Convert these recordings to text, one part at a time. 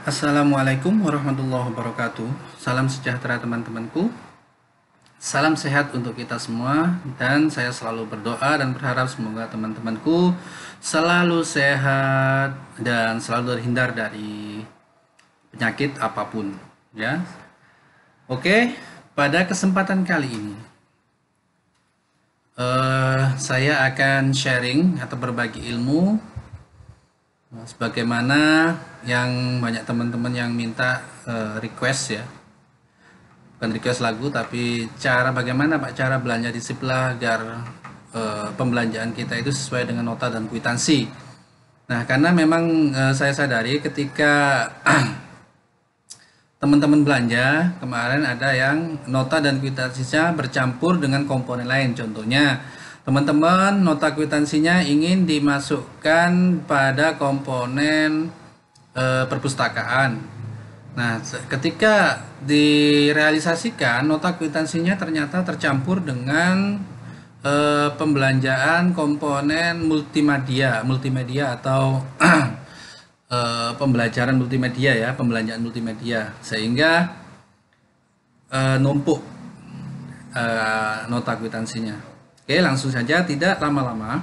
Assalamualaikum warahmatullahi wabarakatuh. Salam sejahtera teman-temanku. Salam sehat untuk kita semua. Dan saya selalu berdoa dan berharap semoga teman-temanku selalu sehat dan selalu terhindar dari penyakit apapun. Ya, oke. Pada kesempatan kali ini, saya akan sharing atau berbagi ilmu sebagaimana yang banyak teman-teman yang minta request ya, bukan request lagu tapi bagaimana Pak cara belanja di Sipla agar pembelanjaan kita itu sesuai dengan nota dan kwitansi. Nah, karena memang saya sadari ketika teman-teman belanja kemarin ada yang nota dan kwitansinya bercampur dengan komponen lain. Contohnya teman-teman nota kwitansinya ingin dimasukkan pada komponen perpustakaan. Nah, ketika direalisasikan nota kwitansinya ternyata tercampur dengan pembelanjaan komponen multimedia atau pembelajaran multimedia ya, pembelanjaan multimedia, sehingga numpuk nota kwitansinya. Oke, langsung saja tidak lama-lama.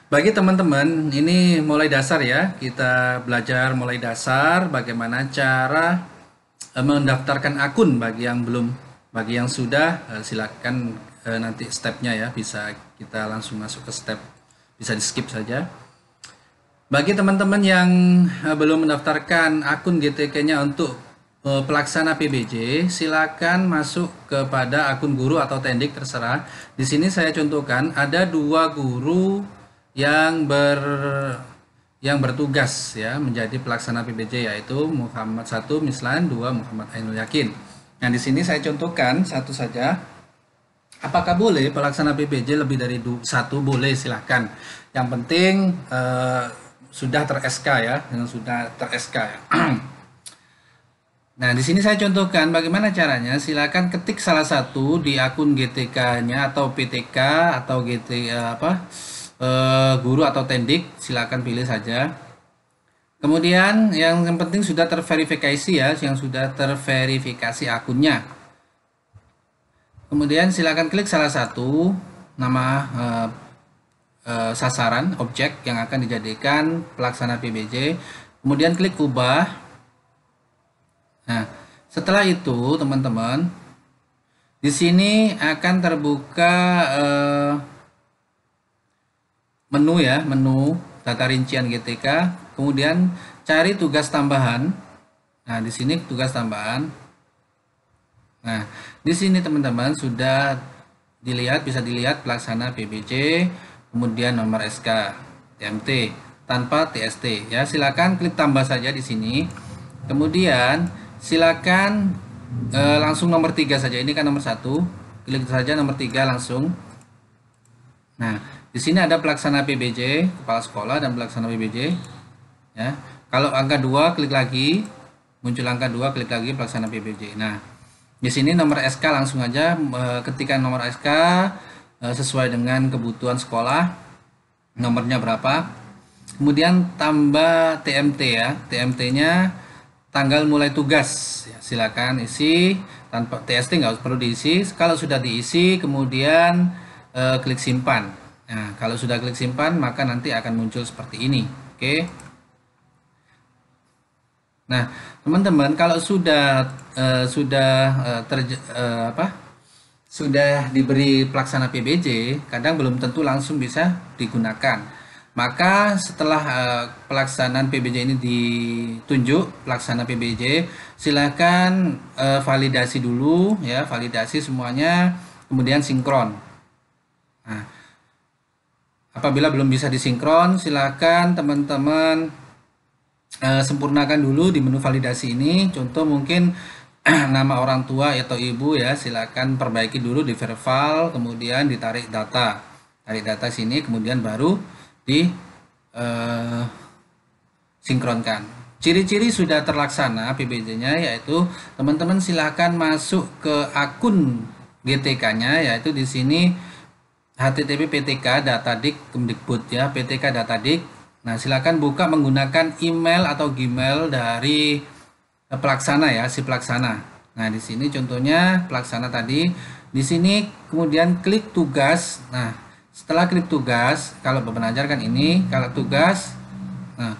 Bagi teman-teman, ini mulai dasar ya. Kita belajar mulai dasar bagaimana cara mendaftarkan akun bagi yang belum. Bagi yang sudah, silakan nanti stepnya ya, bisa kita langsung masuk ke step. Bisa di-skip saja. Bagi teman-teman yang belum mendaftarkan akun GTK-nya untuk pelaksana PBJ, silakan masuk kepada akun guru atau tendik terserah. Di sini saya contohkan ada dua guru yang bertugas ya menjadi pelaksana PBJ, yaitu Muhammad 1 Mislan, 2 Muhammad Ainul Yakin. Nah, di sini saya contohkan satu saja. Apakah boleh pelaksana PBJ lebih dari satu? Boleh, silahkan. Yang penting sudah ter-SK ya, dengan sudah ter-SK ya. Nah, di sini saya contohkan bagaimana caranya. Silakan ketik salah satu di akun GTK-nya atau PTK atau guru atau tendik, silakan pilih saja. Kemudian yang penting sudah terverifikasi ya, yang sudah terverifikasi akunnya. Kemudian silakan klik salah satu nama sasaran objek yang akan dijadikan pelaksana PBJ. Kemudian klik ubah. Nah, setelah itu teman-teman, di sini akan terbuka menu ya, menu data rincian GTK. Kemudian cari tugas tambahan. Nah, di sini tugas tambahan. Nah, di sini teman-teman sudah bisa dilihat pelaksana PBJ, kemudian nomor SK, TMT tanpa TST ya. Silakan klik tambah saja di sini. Kemudian silakan langsung nomor 3 saja. Ini kan nomor 1. Klik saja nomor 3 langsung. Nah, di sini ada pelaksana PBJ, kepala sekolah dan pelaksana PBJ ya. Kalau angka 2 klik lagi, muncul angka 2 klik lagi pelaksana PBJ. Nah, di sini nomor SK langsung aja ketikkan nomor SK sesuai dengan kebutuhan sekolah. Nomornya berapa? Kemudian tambah TMT ya. TMT-nya tanggal mulai tugas ya, silakan isi tanpa TST, nggak perlu diisi. Kalau sudah diisi kemudian klik simpan. Nah, kalau sudah klik simpan maka nanti akan muncul seperti ini. Oke. Nah, teman-teman kalau sudah diberi pelaksana PBJ, kadang belum tentu langsung bisa digunakan. Maka setelah pelaksanaan PBJ ini ditunjuk pelaksana PBJ, silahkan validasi dulu ya, validasi semuanya, kemudian sinkron. Nah, apabila belum bisa disinkron, silahkan teman-teman sempurnakan dulu di menu validasi ini. Contoh mungkin nama orang tua atau ibu ya, silahkan perbaiki dulu di verify, kemudian ditarik data sini, kemudian baru sinkronkan. Ciri-ciri sudah terlaksana PBJ-nya yaitu teman-teman silahkan masuk ke akun GTK-nya, yaitu di sini http PTK Datadik Kemdikbud ya, PTK Datadik Nah, silakan buka menggunakan email atau Gmail dari pelaksana ya, si pelaksana. Nah, di sini contohnya pelaksana tadi. Di sini kemudian klik tugas. Nah, setelah klik tugas, kalau pengajar kan ini, kalau tugas, nah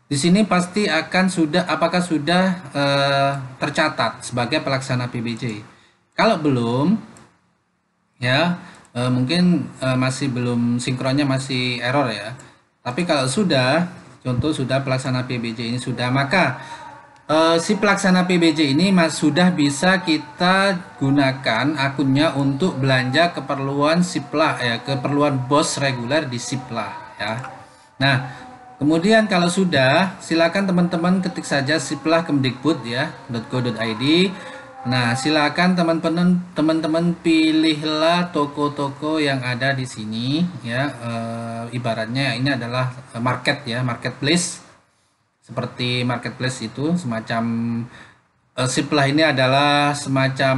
di sini pasti akan sudah, apakah sudah tercatat sebagai pelaksana PBJ. Kalau belum, ya mungkin masih belum sinkronnya, masih error ya. Tapi kalau sudah, contoh sudah pelaksana PBJ ini sudah, maka si pelaksana PBJ ini sudah bisa kita gunakan akunnya untuk belanja keperluan Siplah ya, keperluan BOS reguler di Siplah ya. Nah, kemudian kalau sudah, silakan teman-teman ketik saja Siplah Kemdikbud ya .go.id. Nah, silakan teman-teman pilihlah toko-toko yang ada di sini ya. Ibaratnya ini adalah market ya, marketplace. Seperti marketplace itu semacam Siplah ini adalah semacam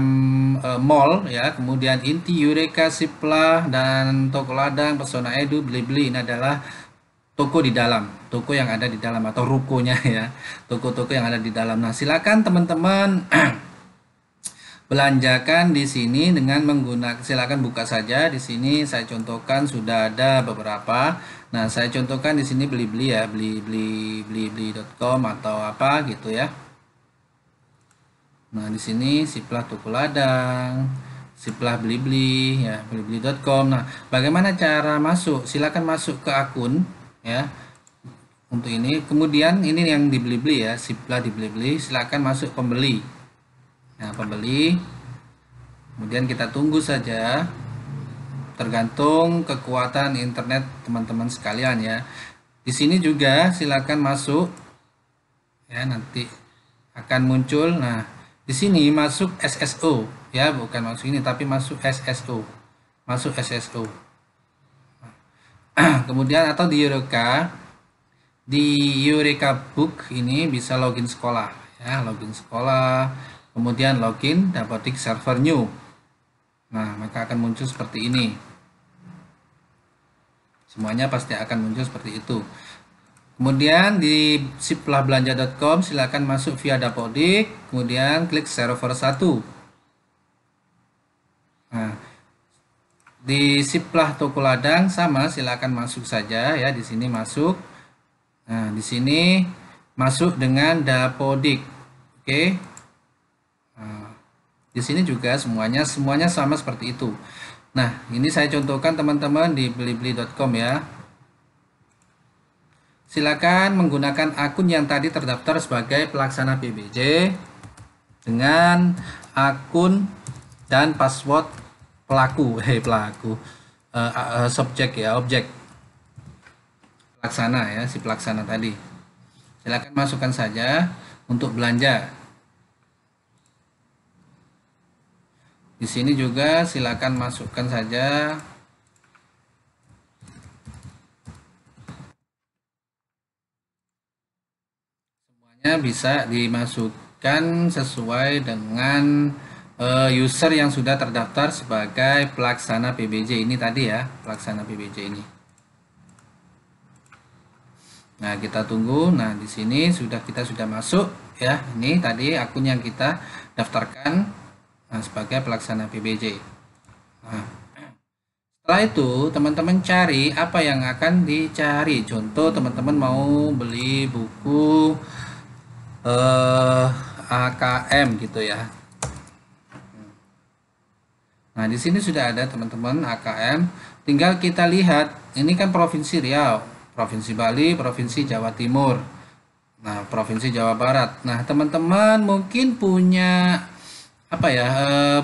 mall ya. Kemudian Inti, Eureka, Siplah, dan Toko Ladang, Pesona Edu, Blibli ini adalah toko di dalam, toko yang ada di dalam atau rukonya ya, toko-toko yang ada di dalam. Nah, silakan teman-teman belanjakan di sini dengan menggunakan, silakan buka saja di sini. Saya contohkan sudah ada beberapa. Nah, saya contohkan di sini Blibli ya, blibli.com atau apa gitu ya. Nah, di sini Siplah Toko Ladang, Siplah Blibli ya, blibli.com. Nah, bagaimana cara masuk? Silakan masuk ke akun ya. Untuk ini, kemudian ini yang di Blibli ya, Siplah di Blibli, silakan masuk pembeli. Nah, pembeli. Kemudian kita tunggu saja. Tergantung kekuatan internet teman-teman sekalian ya. Di sini juga silakan masuk ya, nanti akan muncul. Nah, di sini masuk SSO ya, bukan masuk ini tapi masuk SSO. Masuk SSO. Kemudian atau di Eureka Book ini bisa login sekolah ya, login sekolah, kemudian login Dapodik server new. Nah, maka akan muncul seperti ini. Semuanya pasti akan muncul seperti itu. Kemudian di siplahbelanja.com silakan masuk via Dapodik, kemudian klik server 1. Nah, di Siplah Toko Ladang sama, silakan masuk saja ya, di sini masuk. Nah, di sini masuk dengan Dapodik. Oke. Nah, di sini juga semuanya sama seperti itu. Nah, ini saya contohkan teman-teman di blibli.com ya. Silakan menggunakan akun yang tadi terdaftar sebagai pelaksana PBJ dengan akun dan password subjek ya, objek pelaksana ya, si pelaksana tadi. Silakan masukkan saja untuk belanja. Di sini juga silakan masukkan saja semuanya, bisa dimasukkan sesuai dengan user yang sudah terdaftar sebagai pelaksana PBJ ini tadi ya, pelaksana PBJ ini. Nah, kita tunggu. Nah, di sini kita sudah masuk ya. Ini tadi akun yang kita daftarkan sebagai pelaksana PBJ. Nah, setelah itu teman-teman cari apa yang akan dicari. Contoh teman-teman mau beli buku AKM gitu ya. Nah, di sini sudah ada teman-teman AKM. Tinggal kita lihat, ini kan Provinsi Riau, Provinsi Bali, Provinsi Jawa Timur. Nah, Provinsi Jawa Barat. Nah, teman-teman mungkin punya apa ya,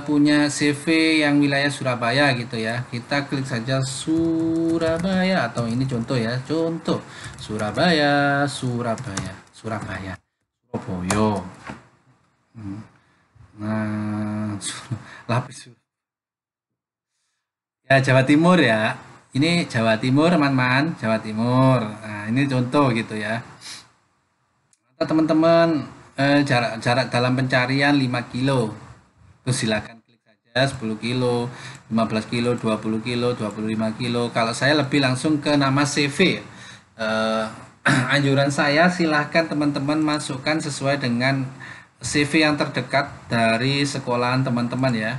punya CV yang wilayah Surabaya gitu ya. Kita klik saja Surabaya, atau ini contoh ya, contoh Surabaya, Surabaya, Surabaya. Nah, lapis ya, Jawa Timur ya. Ini Jawa Timur teman-teman, Jawa Timur. Nah, ini contoh gitu ya. Atau teman-teman jarak dalam pencarian 5 kilo. Terus silakan klik saja 10 kilo, 15 kilo, 20 kilo, 25 kilo. Kalau saya lebih langsung ke nama CV. anjuran saya silahkan teman-teman masukkan sesuai dengan CV yang terdekat dari sekolahan teman-teman ya.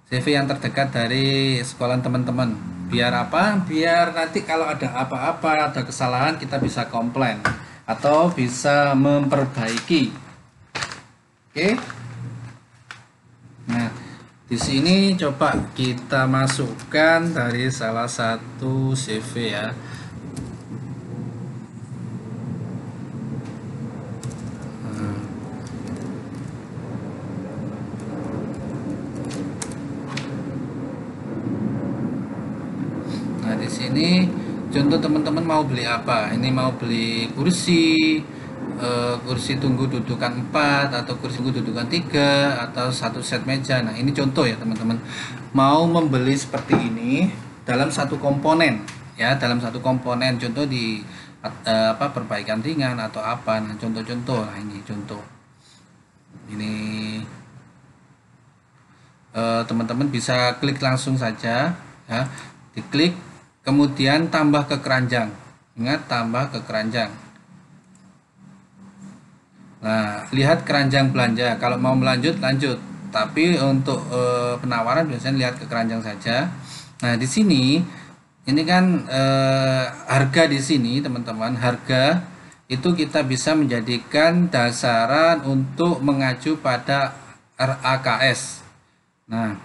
CV yang terdekat dari sekolahan teman-teman. Biar apa? Biar nanti kalau ada apa-apa, ada kesalahan kita bisa komplain atau bisa memperbaiki. Oke. Nah, di sini coba kita masukkan dari salah satu CV ya. Di sini contoh teman-teman mau beli apa? Ini mau beli kursi, kursi tunggu dudukan 4 atau kursi tunggu dudukan 3 atau satu set meja. Nah, ini contoh ya teman-teman. Mau membeli seperti ini dalam satu komponen ya, dalam satu komponen contoh di perbaikan ringan atau apa. Nah, contoh-contoh. Nah, ini contoh. Ini teman-teman bisa klik langsung saja ya. Diklik kemudian tambah ke keranjang. Ingat, tambah ke keranjang. Nah, lihat keranjang belanja. Kalau mau lanjut, tapi untuk penawaran biasanya lihat ke keranjang saja. Nah, di sini ini kan harga di sini teman-teman, harga itu kita bisa menjadikan dasaran untuk mengacu pada RAKS. Nah,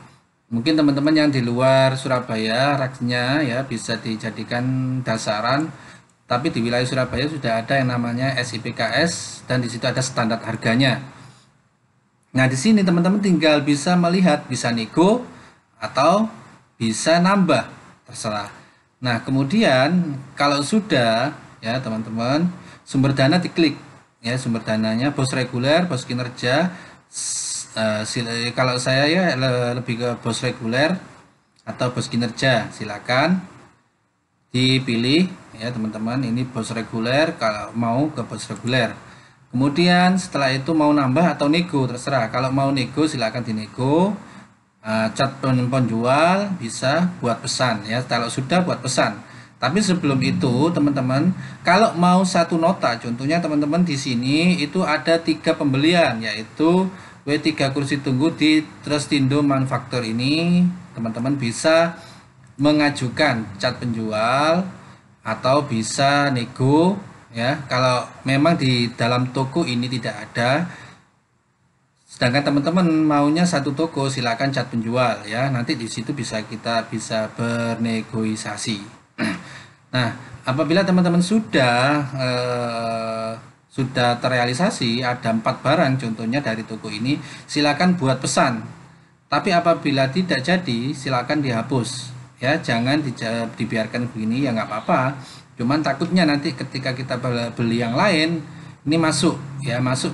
mungkin teman-teman yang di luar Surabaya raksnya ya bisa dijadikan dasaran, tapi di wilayah Surabaya sudah ada yang namanya SIPKS dan di situ ada standar harganya. Nah, di sini teman-teman tinggal bisa melihat, bisa nego atau bisa nambah, terserah. Nah, kemudian kalau sudah ya teman-teman, sumber dana diklik ya, sumber dananya bos reguler, bos kinerja. Kalau saya ya lebih ke bos reguler atau bos kinerja, silakan dipilih ya teman-teman. Ini bos reguler, kalau mau ke bos reguler. Kemudian setelah itu mau nambah atau nego, terserah. Kalau mau nego silakan dinego. Cat penjual bisa buat pesan ya, kalau sudah buat pesan. Tapi sebelum itu teman-teman, kalau mau satu nota, contohnya teman-teman di sini itu ada 3 pembelian, yaitu W3 kursi tunggu di Trustindo Manufaktur ini. Teman-teman bisa mengajukan cat penjual atau bisa nego ya. Kalau memang di dalam toko ini tidak ada, sedangkan teman-teman maunya satu toko, silakan cat penjual ya. Nanti di situ kita bisa bernegosiasi. Nah, apabila teman-teman sudah terrealisasi ada 4 barang contohnya dari toko ini, silakan buat pesan. Tapi apabila tidak jadi, silakan dihapus ya, jangan dibiarkan begini ya, nggak apa-apa. Cuman takutnya nanti ketika kita beli yang lain ini masuk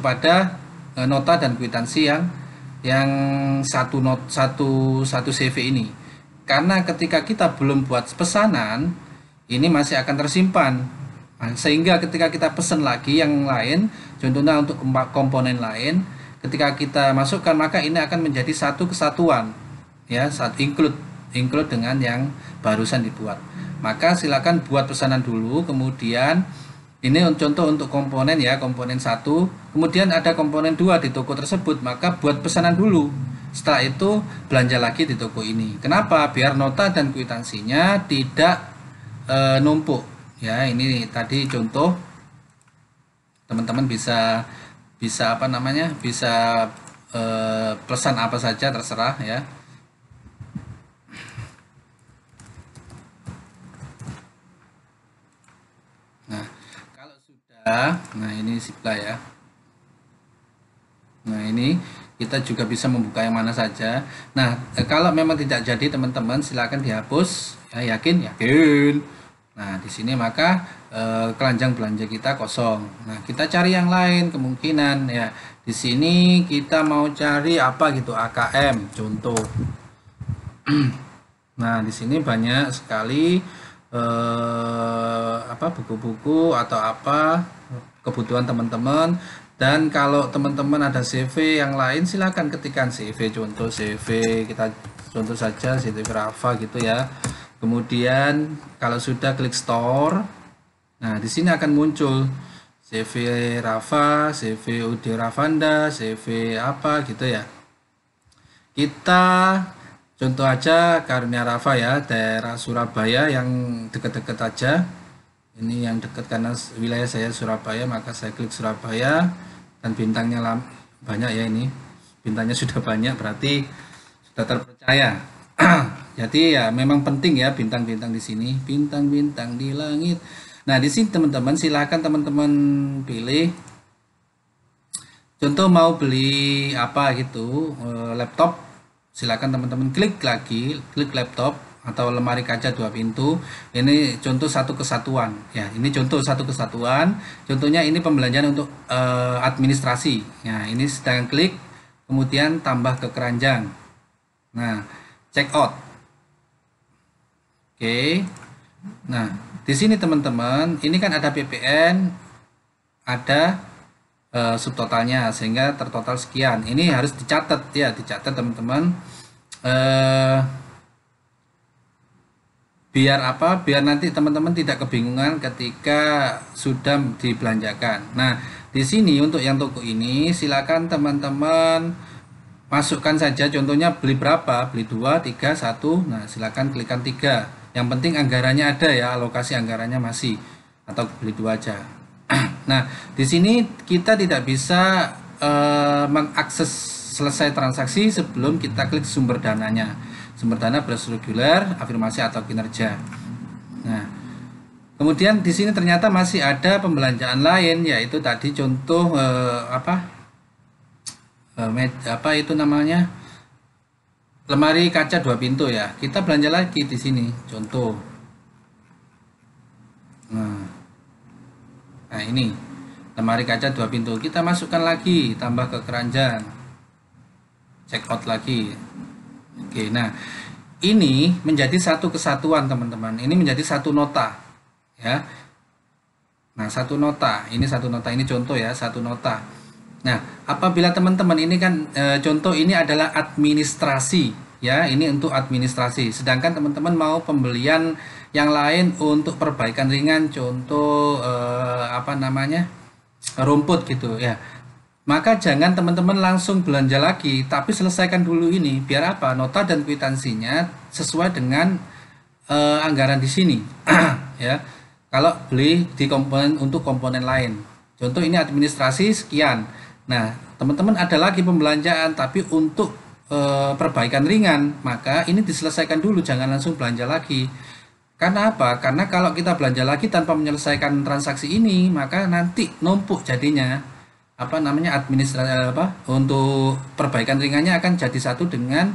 pada nota dan kwitansi yang satu CV ini. Karena ketika kita belum buat pesanan, ini masih akan tersimpan. Sehingga ketika kita pesan lagi yang lain, contohnya untuk komponen lain, ketika kita masukkan maka ini akan menjadi satu kesatuan ya, satu include dengan yang barusan dibuat. Maka silakan buat pesanan dulu, kemudian ini contoh untuk komponen ya, komponen 1, kemudian ada komponen 2 di toko tersebut, maka buat pesanan dulu. Setelah itu belanja lagi di toko ini. Kenapa? Biar nota dan kwitansinya tidak numpuk. Ya, ini tadi contoh, teman-teman bisa bisa pesan apa saja terserah ya. Nah, kalau sudah, nah ini supply ya. Nah, ini kita juga bisa membuka yang mana saja. Nah, kalau memang tidak jadi teman-teman silakan dihapus ya, yakin. Nah, di sini maka keranjang belanja kita kosong. Nah, kita cari yang lain kemungkinan ya. Di sini kita mau cari apa gitu, AKM contoh. Nah, di sini banyak sekali buku-buku atau apa kebutuhan teman-teman. Dan kalau teman-teman ada CV yang lain silakan ketikkan CV, contoh CV kita contoh saja CV Rafa gitu ya. Kemudian kalau sudah klik store. Nah, di sini akan muncul CV Rafa, CV UD Ravanda, CV apa gitu ya. Kita contoh aja Karunia Rafa ya, daerah Surabaya yang dekat-dekat aja. Ini yang dekat karena wilayah saya Surabaya, maka saya klik Surabaya dan bintangnya banyak ya ini. Bintangnya sudah banyak berarti sudah terpercaya. Jadi ya memang penting ya bintang-bintang di sini, bintang-bintang di langit. Nah, di sini teman-teman silahkan teman-teman pilih. Contoh mau beli apa gitu, laptop, silakan teman-teman klik lagi, klik laptop atau lemari kaca 2 pintu. Ini contoh satu kesatuan ya. Ini contoh satu kesatuan. Contohnya ini pembelanjaan untuk administrasi. Nah, ini sedang klik, kemudian tambah ke keranjang. Nah, check out. Oke. Nah, di sini teman-teman, ini kan ada PPN, ada subtotalnya sehingga tertotal sekian. Ini harus dicatat ya, dicatat teman-teman. Biar apa? Biar nanti teman-teman tidak kebingungan ketika sudah dibelanjakan. Nah, di sini untuk yang toko ini silakan teman-teman masukkan saja contohnya beli berapa, beli 2, 3, 1. Nah, silakan klikkan 3. Yang penting anggarannya ada ya, alokasi anggarannya masih, atau beli 2 aja. Nah, di sini kita tidak bisa mengakses selesai transaksi sebelum kita klik sumber dananya. Sumber dana beras reguler, afirmasi atau kinerja. Nah, kemudian di sini ternyata masih ada pembelanjaan lain, yaitu tadi contoh apa itu namanya, lemari kaca 2 pintu ya. Kita belanja lagi di sini, contoh. Nah, ini lemari kaca 2 pintu. Kita masukkan lagi, tambah ke keranjang. Check out lagi. Oke, nah ini menjadi satu kesatuan teman-teman. Ini menjadi satu nota, ya. Nah, satu nota. Ini satu nota. Ini contoh ya, satu nota. Nah, apabila teman-teman ini kan contoh ini adalah administrasi, ya. Ini untuk administrasi. Sedangkan teman-teman mau pembelian yang lain untuk perbaikan ringan, contoh apa namanya, rumput gitu ya. Maka jangan teman-teman langsung belanja lagi, tapi selesaikan dulu ini. Biar apa? Nota dan kwitansinya sesuai dengan anggaran di sini. Ya. Kalau beli di komponen untuk komponen lain. Contoh ini administrasi sekian. Nah, teman-teman ada lagi pembelanjaan tapi untuk perbaikan ringan, maka ini diselesaikan dulu, jangan langsung belanja lagi. Karena apa? Karena kalau kita belanja lagi tanpa menyelesaikan transaksi ini, maka nanti numpuk jadinya. Apa namanya, administrasi untuk perbaikan ringannya akan jadi satu dengan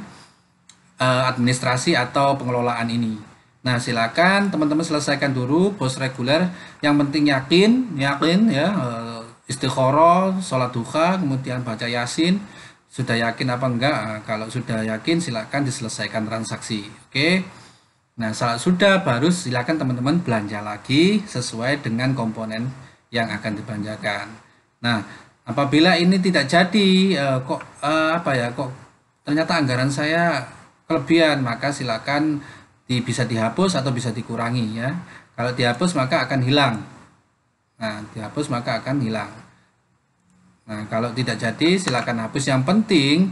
administrasi atau pengelolaan ini. Nah, silakan teman-teman selesaikan dulu bos reguler. Yang penting yakin ya, istikharah, sholat duha, kemudian baca yasin. Sudah yakin apa enggak? Kalau sudah yakin silakan diselesaikan transaksi. Oke. Nah, sudah baru silakan teman-teman belanja lagi sesuai dengan komponen yang akan dibelanjakan. Nah, apabila ini tidak jadi, kok ternyata anggaran saya kelebihan, maka silakan bisa dihapus atau bisa dikurangi ya. Kalau dihapus maka akan hilang. Nah, dihapus maka akan hilang. Nah, kalau tidak jadi silakan hapus. Yang penting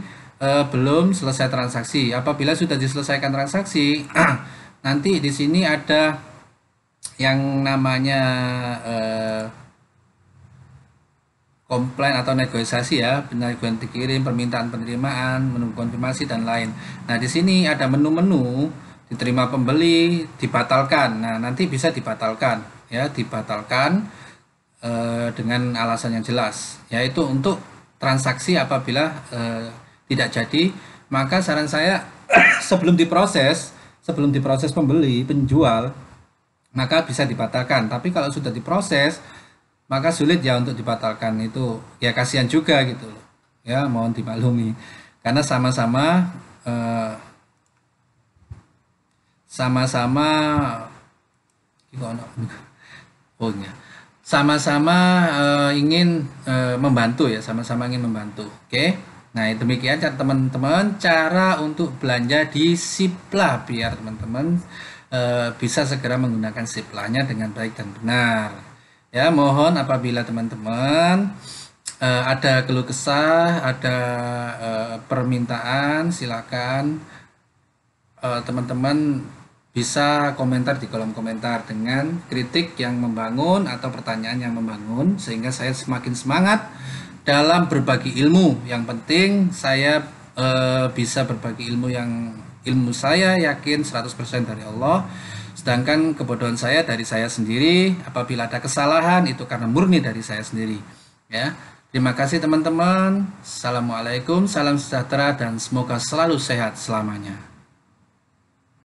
belum selesai transaksi. Apabila sudah diselesaikan transaksi, nanti di sini ada yang namanya komplain atau negosiasi ya, pengajuan dikirim, permintaan penerimaan, menunggu konfirmasi dan lain. Nah, di sini ada menu-menu, diterima pembeli, dibatalkan. Nah, nanti bisa dibatalkan ya, dibatalkan dengan alasan yang jelas, yaitu untuk transaksi apabila tidak jadi, maka saran saya sebelum diproses pembeli, penjual, maka bisa dibatalkan. Tapi kalau sudah diproses maka sulit ya untuk dibatalkan, itu ya kasihan juga gitu ya, mohon dimaklumi karena sama-sama ingin membantu ya, sama-sama ingin membantu. Oke. Nah, demikian teman-teman cara untuk belanja di Sipla biar teman-teman bisa segera menggunakan Siplanya dengan baik dan benar. Ya, mohon apabila teman-teman ada keluh kesah, ada permintaan, silakan teman-teman bisa komentar di kolom komentar dengan kritik yang membangun atau pertanyaan yang membangun, sehingga saya semakin semangat dalam berbagi ilmu. Yang penting saya bisa berbagi ilmu saya yakin 100% dari Allah, sedangkan kebodohan saya dari saya sendiri. Apabila ada kesalahan itu karena murni dari saya sendiri, ya. Terima kasih teman-teman. Assalamualaikum, salam sejahtera dan semoga selalu sehat selamanya.